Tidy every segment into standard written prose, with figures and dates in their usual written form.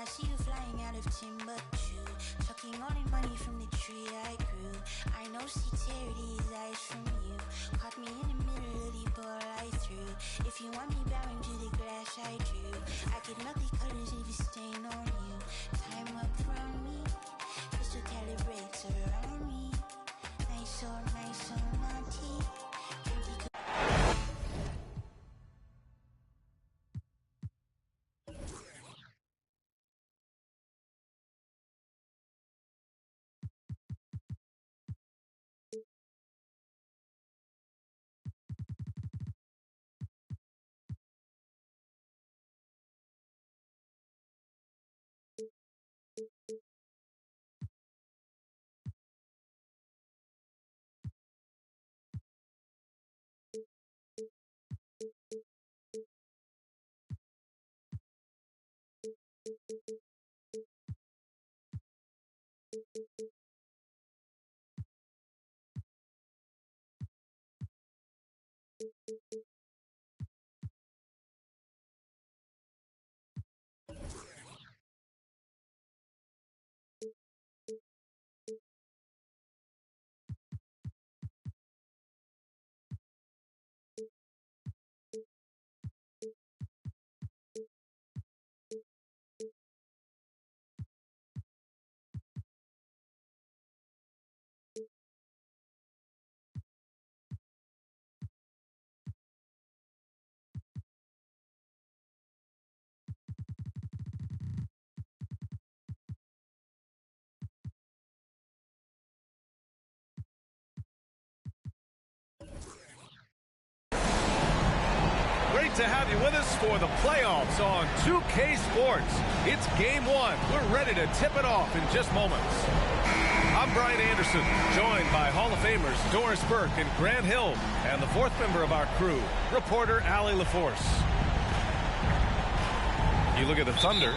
see you flying out of Timbuktu, sucking all the money from the tree I grew. I know sincerity is eyes from you. Caught me in the middle of the ball I threw. If you want me bowing to the glass I do, I could melt the colors if you stain on you. Time up from me, crystal calibrates around me. Nice so naughty. Great to have you with us for the playoffs on 2K Sports. It's game one. We're ready to tip it off in just moments. I'm Brian Anderson, joined by Hall of Famers Doris Burke and Grant Hill, and the fourth member of our crew, reporter Allie LaForce. You look at the Thunder.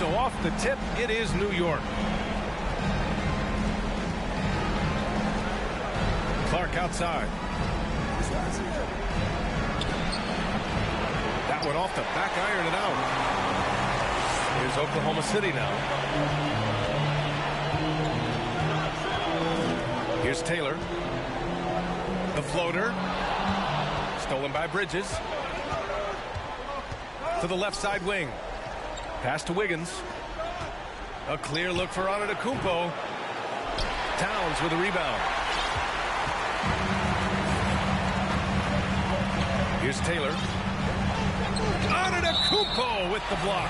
So off the tip, it is New York. Clark outside. That one off the back iron and out. Here's Oklahoma City now. Here's Taylor. The floater. Stolen by Bridges. To the left side wing. Pass to Wiggins. A clear look for Antetokounmpo. Towns with a rebound. Here's Taylor. Antetokounmpo with the block.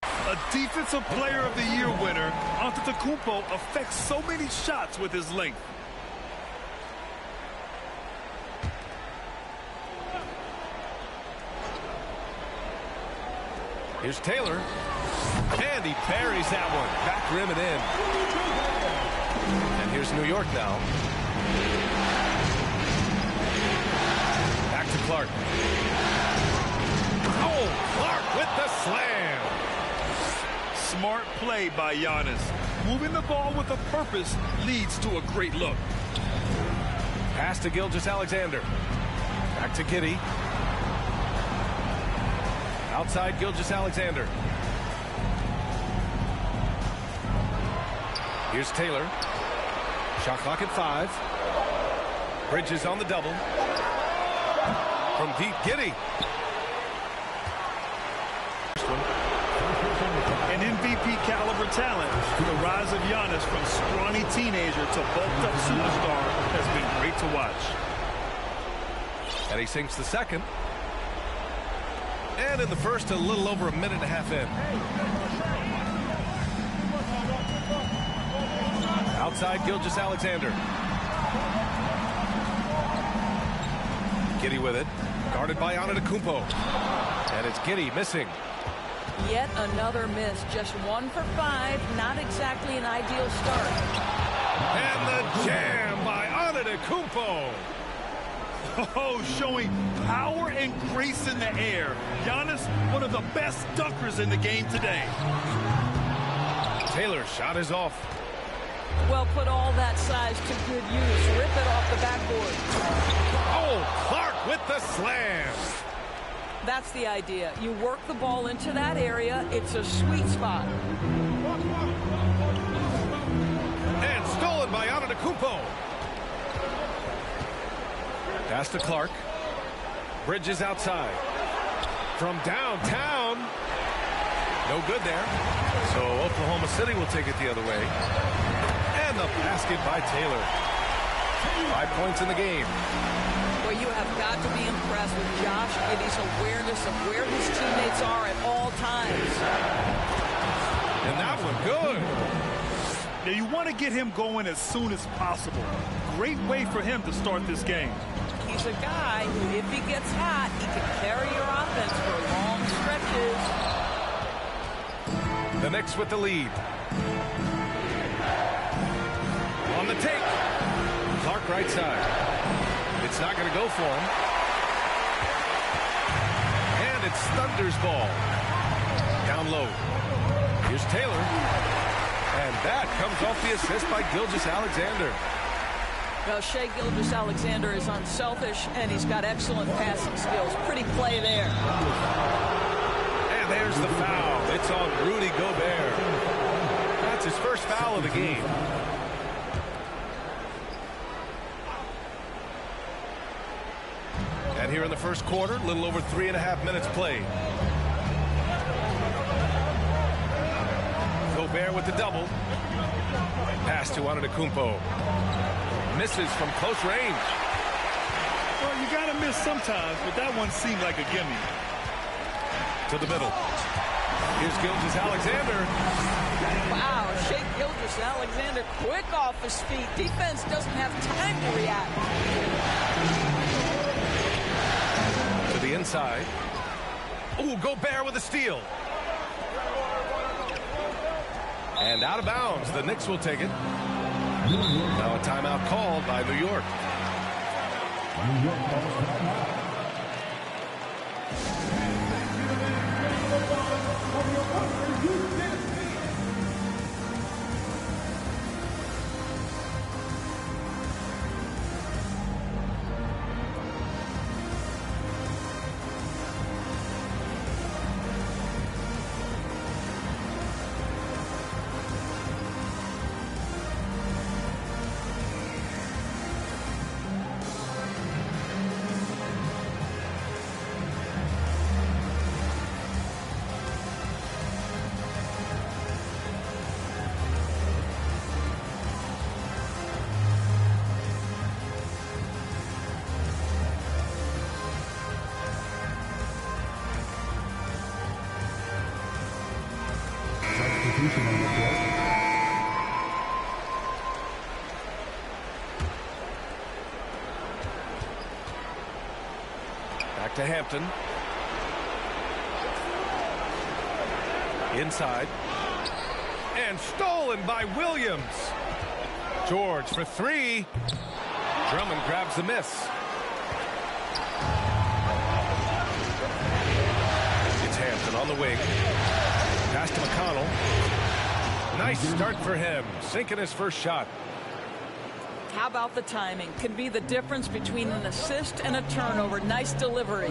A Defensive Player of the Year winner, Antetokounmpo affects so many shots with his length. Here's Taylor. And he buries that one. Back rim and in. And here's New York now. Back to Clark. Oh, Clark with the slam. Smart play by Giannis. Moving the ball with a purpose leads to a great look. Pass to Gilgeous-Alexander. Back to Giddey. Outside Gilgeous-Alexander. Here's Taylor. Shot clock at 5. Bridges on the double. From deep, Giddey. An MVP caliber talent. The rise of Giannis from scrawny teenager to bulked up superstar has been great to watch. And he sinks the second. And in the first, a little over a minute and a half in. Outside Gilgeous-Alexander. Giddey with it. Guarded by Antetokounmpo. And it's Giddey missing. Yet another miss. Just 1 for 5. Not exactly an ideal start. And the jam by Antetokounmpo. Oh, showing power and grace in the air. Giannis, one of the best dunkers in the game today. Taylor's shot is off. Well, put all that size to good use. Rip it off the backboard. Oh, Clark with the slam. That's the idea. You work the ball into that area. It's a sweet spot. And stolen by Antetokounmpo. Pass to Clark. Bridges outside. From downtown. No good there. So Oklahoma City will take it the other way. And the basket by Taylor. 5 points in the game. Well, you have got to be impressed with Josh Giddey's awareness of where his teammates are at all times. And that one good. Now you want to get him going as soon as possible. Great way for him to start this game. He's a guy who, if he gets hot, he can carry your offense for long stretches. The Knicks with the lead. On the take. Clark right side. It's not going to go for him. And it's Thunder's ball. Down low. Here's Taylor. And that comes off the assist by Gilgeous-Alexander. Well, Shai Gilgeous-Alexander is unselfish, and he's got excellent passing skills. Pretty play there. And there's the foul. It's on Rudy Gobert. That's his first foul of the game. And here in the first quarter, a little over 3.5 minutes played. Gobert with the double. Pass to Antetokounmpo. Misses from close range. Well, you got to miss sometimes, but that one seemed like a gimme. To the middle. Here's Gilgeous-Alexander. Wow, Shai Gilgeous-Alexander quick off his feet. Defense doesn't have time to react. To the inside. Ooh, Gobert with a steal. And out of bounds. The Knicks will take it. Now a timeout called by New York. Back to Hampton. Inside. And stolen by Williams. George for three. Drummond grabs the miss. It's Hampton on the wing. Pass to McConnell. Nice start for him. Sinking his first shot. How about the timing? Can be the difference between an assist and a turnover. Nice delivery.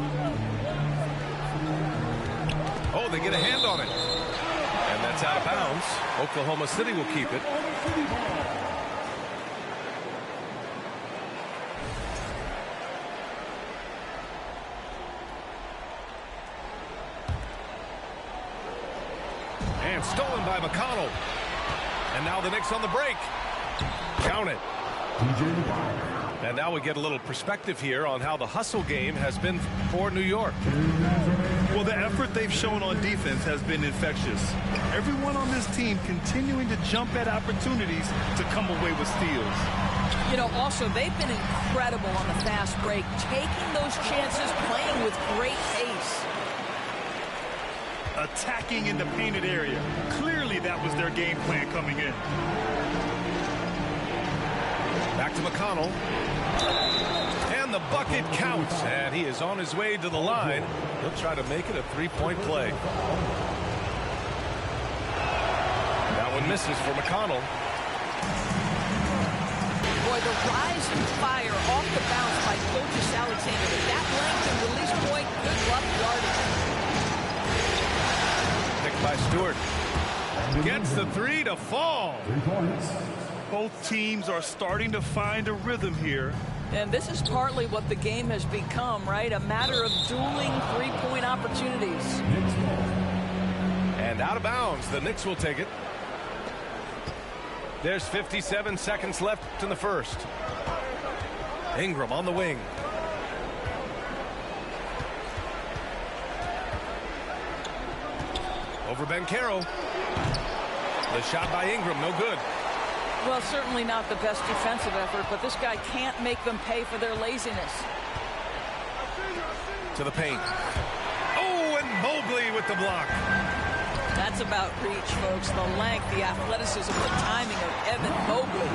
Oh, they get a hand on it. And that's out of bounds. Oklahoma City will keep it. And stolen by McConnell. And now the Knicks on the break. Count it. And now we get a little perspective here on how the hustle game has been for New York. Well, the effort they've shown on defense has been infectious. Everyone on this team continuing to jump at opportunities to come away with steals. You know, also, they've been incredible on the fast break, taking those chances, playing with great pace. Attacking in the painted area. Clearly, that was their game plan coming in. Back to McConnell. And the bucket counts. And he is on his way to the line. He'll try to make it a three-point play. That one misses for McConnell. Boy, the rise and fire off the bounce by Coach Alexander. With that length and release point, good luck guarding. Picked by Stewart. Gets the three to fall. 3 points. Both teams are starting to find a rhythm here. And this is partly what the game has become, right? A matter of dueling three-point opportunities. And out of bounds. The Knicks will take it. There's 57 seconds left in the first. Ingram on the wing. Over Bencaro. The shot by Ingram, no good. Well, certainly not the best defensive effort, but this guy can't make them pay for their laziness. To the paint. Oh, and Mobley with the block. That's about reach, folks. The length, the athleticism, the timing of Evan Mobley.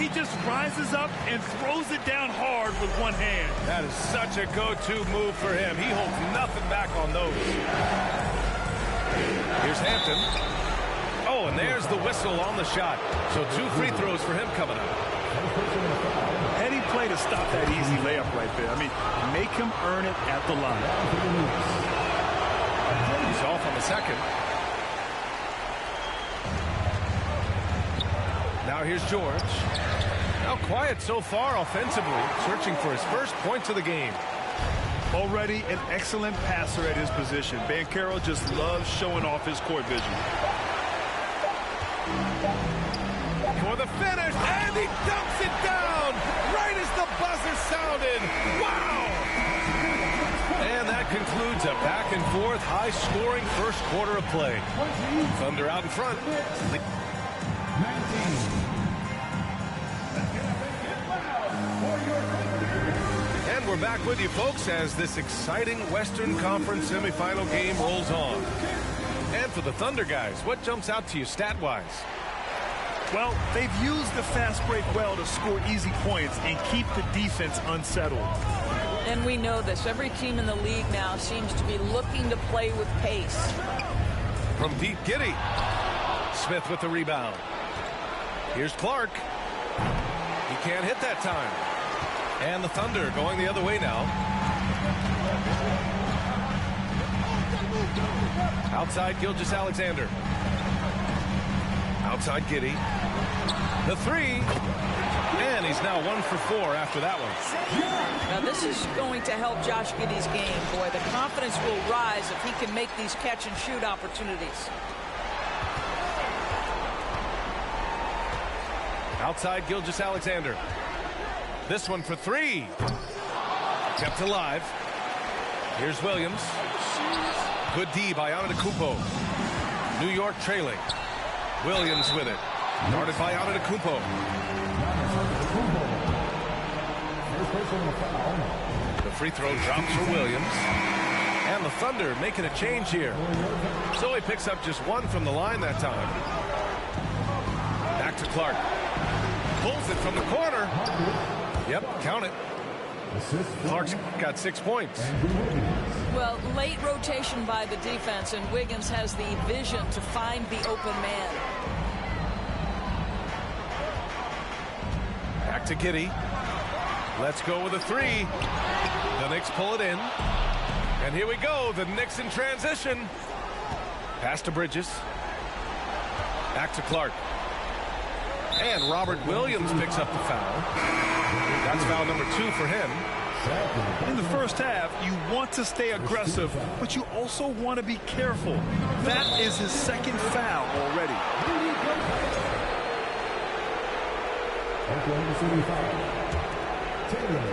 He just rises up and throws it down hard with one hand. That is such a go-to move for him. He holds nothing back on those. Here's Hampton. Oh, and there's the whistle on the shot. So 2 free throws for him coming up. Heady play to stop that easy layup right there. I mean, make him earn it at the line. He's off on the second. Now here's George. Now quiet so far offensively, searching for his first points of the game. Already an excellent passer at his position. Bencaro just loves showing off his court vision. For the finish, and he dumps it down right as the buzzer sounded. Wow! And that concludes a back-and-forth, high-scoring first quarter of play. Thunder out in front. 19. And we're back with you, folks, as this exciting Western Conference semifinal game rolls on. And for the Thunder guys, what jumps out to you stat-wise? Well, they've used the fast break well to score easy points and keep the defense unsettled. And we know this. Every team in the league now seems to be looking to play with pace. From deep, Giddey. Smith with the rebound. Here's Clark. He can't hit that time. And the Thunder going the other way now. Outside Gilgeous-Alexander. Outside Giddey. The three. And he's now 1 for 4 after that one. Now this is going to help Josh Giddey's game. Boy, the confidence will rise if he can make these catch-and-shoot opportunities. Outside Gilgeous-Alexander. This one for 3. Kept alive. Here's Williams. Good D by Antetokounmpo. New York trailing. Williams with it. Guarded by Antetokounmpo. The free throw drops for Williams. And the Thunder making a change here. So he picks up just 1 from the line that time. Back to Clark. Pulls it from the corner. Yep, count it. Clark's got 6 points. Well, late rotation by the defense, and Wiggins has the vision to find the open man. Back to Giddey. Let's go with a 3. The Knicks pull it in. And here we go. The Knicks in transition. Pass to Bridges. Back to Clark. And Robert Williams picks up the foul. That's foul number 2 for him. In the first half, you want to stay aggressive, but you also want to be careful. That is his 2nd foul already. Oklahoma City foul. Taylor.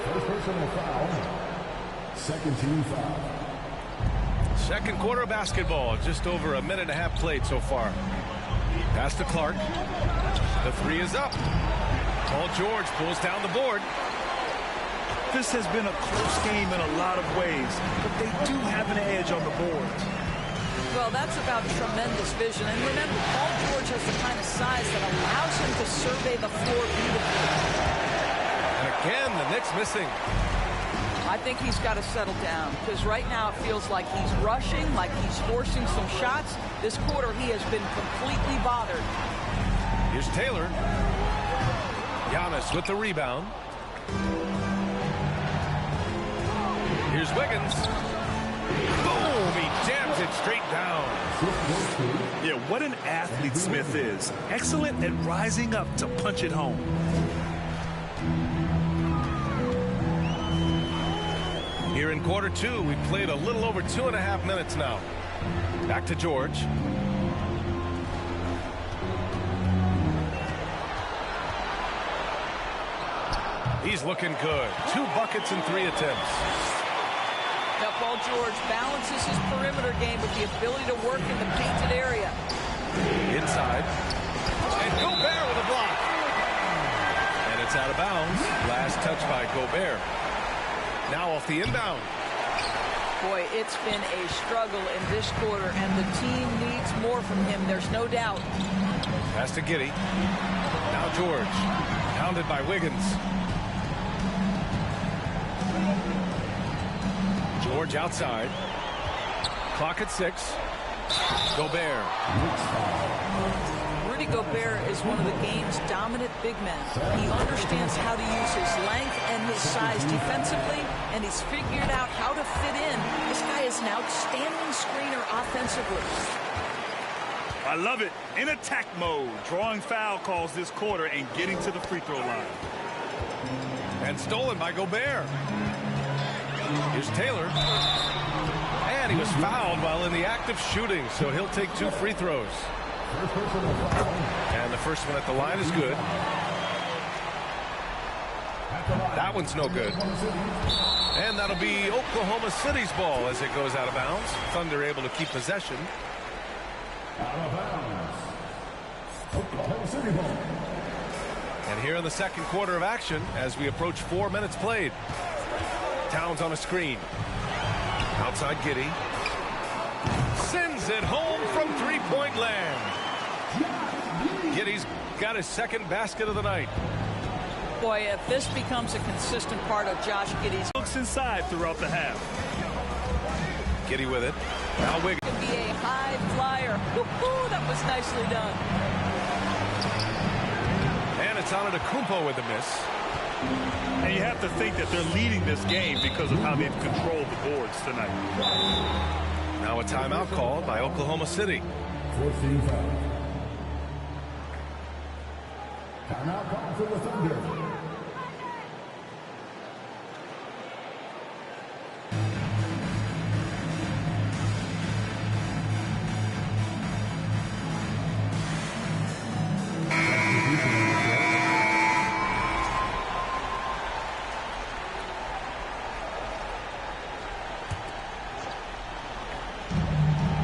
First personal foul. 2nd team foul. Second quarter of basketball. Just over a minute and a half played so far. Pass to Clark. The 3 is up. Paul George pulls down the board. This has been a close game in a lot of ways, but they do have an edge on the board. Well, that's about tremendous vision. And remember, Paul George has the kind of size that allows him to survey the floor beautifully. And again, the Knicks missing. I think he's got to settle down, because right now it feels like he's rushing, like he's forcing some shots. This quarter, he has been completely bothered. Here's Taylor. Giannis with the rebound. Here's Wiggins. Boom! He jams it straight down. Yeah, what an athlete Smith is. Excellent at rising up to punch it home. Here in quarter 2, we've played a little over 2.5 minutes now. Back to George. He's looking good. 2 buckets and 3 attempts. Now Paul George balances his perimeter game with the ability to work in the painted area. Inside. And Gobert with a block. And it's out of bounds. Last touch by Gobert. Now off the inbound. Boy, it's been a struggle in this quarter, and the team needs more from him. There's no doubt. Pass to Giddey. Now George. Pounded by Wiggins. George outside. Clock at 6. Gobert. Rudy Gobert is one of the game's dominant big men. He understands how to use his length and his size defensively, and he's figured out how to fit in. This guy is an outstanding screener offensively. I love it. In attack mode, drawing foul calls this quarter and getting to the free throw line. And stolen by Gobert. Here's Taylor. And he was fouled while in the act of shooting, so he'll take 2 free throws. And the first one at the line is good. That one's no good. And that'll be Oklahoma City's ball as it goes out of bounds. Thunder able to keep possession. Out of bounds. Oklahoma City ball. And here in the second quarter of action as we approach 4 minutes played. Towns on a screen. Outside Giddey. Sends it home from 3-point land. Giddey's got his second basket of the night. Boy, if this becomes a consistent part of Josh Giddey's... Looks inside throughout the half. Giddey with it. Now Wiggins. Could be a high flyer. Woo-hoo, that was nicely done. And it's on to Kumpo with the miss. And you have to think that they're leading this game because of how they've controlled the boards tonight. Now a timeout called by Oklahoma City. 14 foul. Timeout call for the Thunder.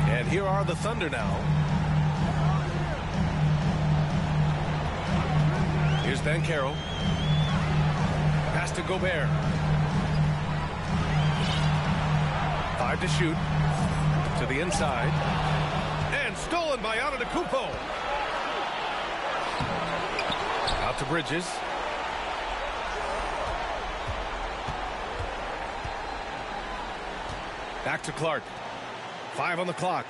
And here are the Thunder now. Here's Banchero. Pass to Gobert. 5 to shoot. To the inside. And stolen by Antetokounmpo. Out to Bridges. Back to Clark. 5 on the clock.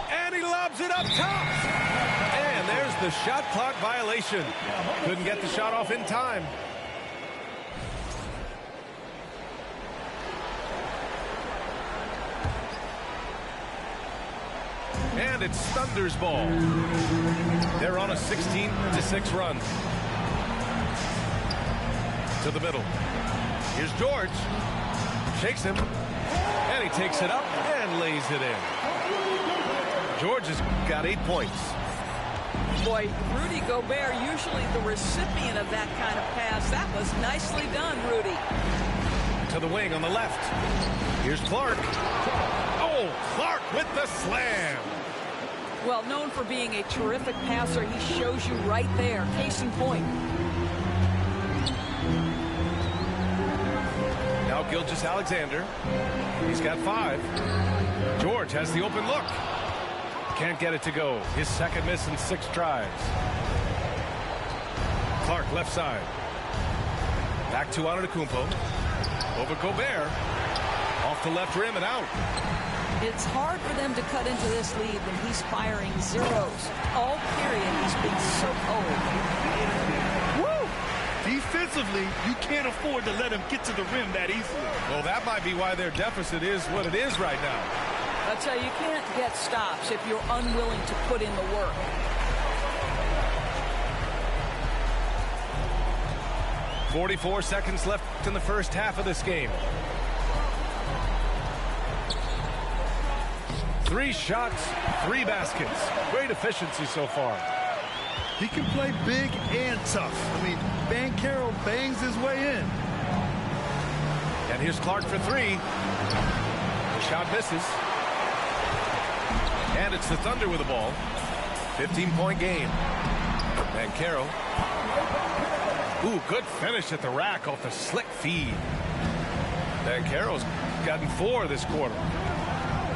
And he lobs it up top. And there's the shot clock violation. Couldn't get the shot off in time. And it's Thunder's ball. They're on a 16-6 run. To the middle. Here's George. Shakes him. And he takes it up and lays it in. George has got 8 points. Boy, Rudy Gobert, usually the recipient of that kind of pass. That was nicely done, Rudy. To the wing on the left. Here's Clark. Oh, Clark with the slam. Well, known for being a terrific passer, he shows you right there. Case in point. Now Gilgeous-Alexander. He's got 5. George has the open look. Can't get it to go. His second miss in 6 tries. Clark left side. Back to Antetokounmpo. Over Gobert. Off the left rim and out. It's hard for them to cut into this lead when he's firing zeros. All period, he's been so cold. Woo! Defensively, you can't afford to let him get to the rim that easily. Well, that might be why their deficit is what it is right now. I'll tell you, you can't get stops if you're unwilling to put in the work. .44 seconds left in the first half of this game. 3 shots, 3 baskets. Great efficiency so far. He can play big and tough. I mean, Banchero bangs his way in. And here's Clark for 3. The shot misses. And it's the Thunder with the ball. 15-point game. Banchero. Ooh, good finish at the rack off the slick feed. Banchero's gotten 4 this quarter.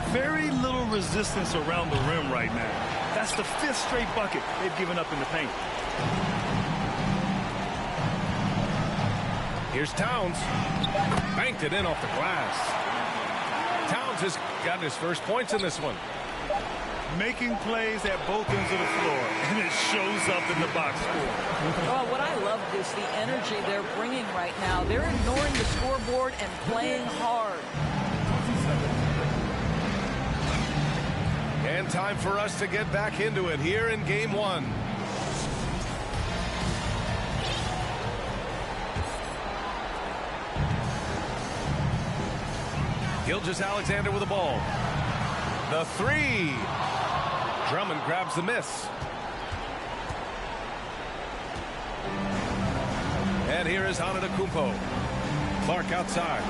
Very little resistance around the rim right now. That's the 5th straight bucket they've given up in the paint. Here's Towns. Banked it in off the glass. Towns has gotten his first points in this one. Making plays at both ends of the floor, and it shows up in the box score. Well, what I love is the energy they're bringing right now. They're ignoring the scoreboard and playing hard. And time for us to get back into it here in game 1. Gilgeous-Alexander with the ball. The 3. Drummond grabs the miss. And here is Antetokounmpo. Clark outside.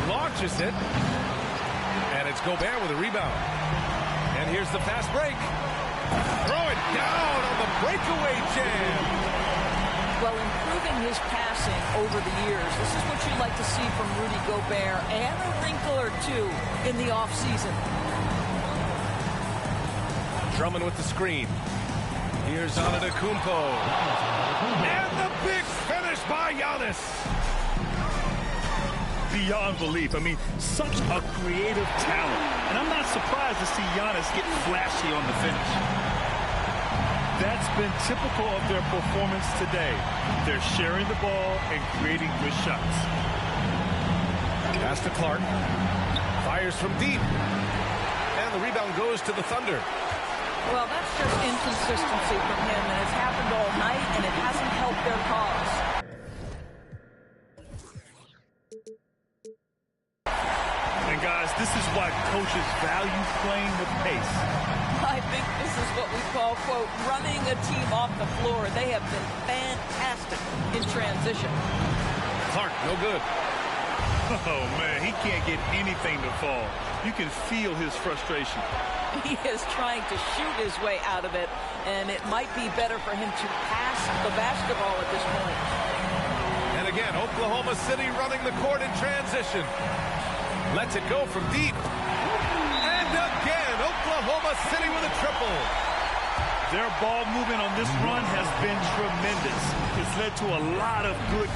Launches it. And it's Gobert with a rebound. And here's the fast break. Throw it down on the breakaway jam. Well, improving his passing over the years. This is what you like to see from Rudy Gobert, and a wrinkle or two in the offseason. Drummond with the screen. Here's Antetokounmpo. And the big finish by Giannis. Beyond belief. I mean, such a creative talent. And I'm not surprised to see Giannis get flashy on the finish. That's been typical of their performance today. They're sharing the ball and creating good shots. Pass to Clark. Fires from deep. And the rebound goes to the Thunder. Well, that's just inconsistency from him, and it's happened all night, and it hasn't helped their cause. And guys, this is why coaches value playing the pace. I think this is what we call, quote, running a team off the floor. They have been fantastic in transition. Clark, no good. Oh, man, he can't get anything to fall. You can feel his frustration. He is trying to shoot his way out of it, and it might be better for him to pass the basketball at this point. And again, Oklahoma City running the court in transition. Lets it go from deep. And again, Oklahoma City with a triple. Their ball movement on this run has been tremendous. It's led to a lot of good